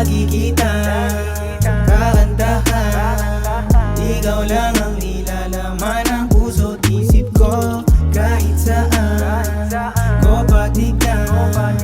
lagi kita kakantahan. Ikaw lang ang nilalaman ng puso't isip ko. Kahit saan ko patignan,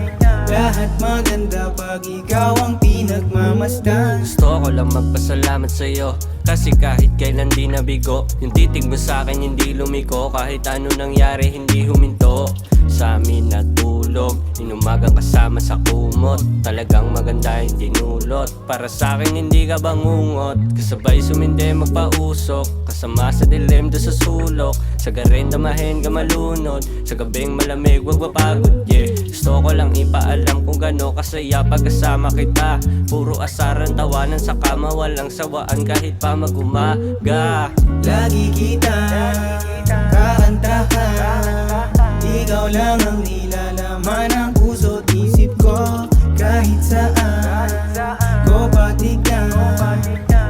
lahat maganda pag ikaw ang pinagmamasdan. Gusto ko lang magpasalamat sa'yo, kasi kahit kailan di nabigo. Yung titig mo sa'kin hindi lumiko, kahit ano nangyari hindi huminto. Sa amin natulog, inumagang kasama sa kumot. Talagang maganda yung dinulot, para sa'kin hindi ka bangungot. Kasabay sumindi magpausok, kasama sa dilim do sa sulok. Sa garin damahin ka malunod, sa gabing malamig wag mapagod, yeah. Gusto ko lang ipaalam kung gano kasaya pag kasama kita. Puro asaran, tawanan sa kama, walang sawaan kahit pa mag-umaga. Lagi kita kakantahan. Ikaw lang ang nilalaman ng puso't isip ko. Kahit saan ko patignan,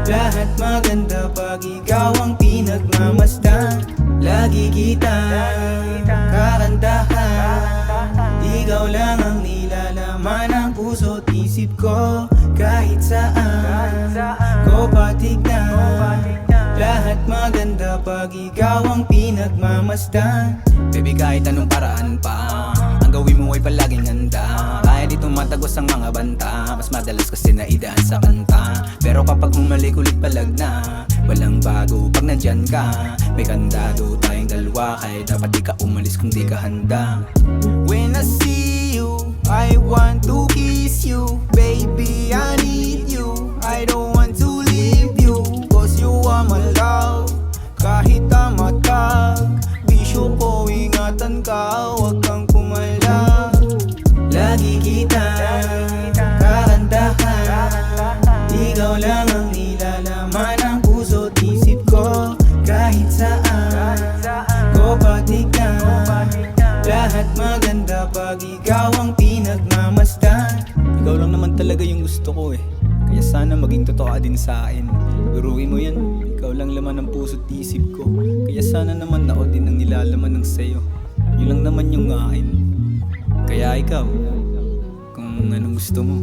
lahat maganda pag ikaw ang pinagmamasdan. Lagi kita kakantahan. Ikaw lang ang nilalaman ng puso't isip ko. Kahit saan ko patignan, lahat maganda pag ikaw ang pinagmamasdan. Baby, kahit anong paraan pa, ang gawin mo ay palaging handa. Kahit di tumatagos ang mga banta, mas madalas kasi naidaan sa kanta. Pero kapag humalik ulit palag na, walang bago pag nandyan ka. May kandado tayong dalawa, kahit dapat di ka umalis kung di ka handa. When I see you, I want to kiss you. Baby, I need you, I don't want to leave you. Cause you are my love, kahit tamatag. Bisyo ko, ingatan ka, huwag kang pumalag. Lagi kita kakantahan. Ikaw lang ang nilalaman ng puso't isip ko. Kahit saan ko patignan, lahat maganda pag ikaw ang pinagmamasdan. Ikaw lang naman talaga yung gusto ko eh, kaya sana maging totoo ka din sa akin. Guruin mo yan, ikaw lang laman ng puso't isip ko. Kaya sana naman ako din ang nilalaman ng sayo. Yun lang naman yung akin. Kaya ikaw, kung anong gusto mo.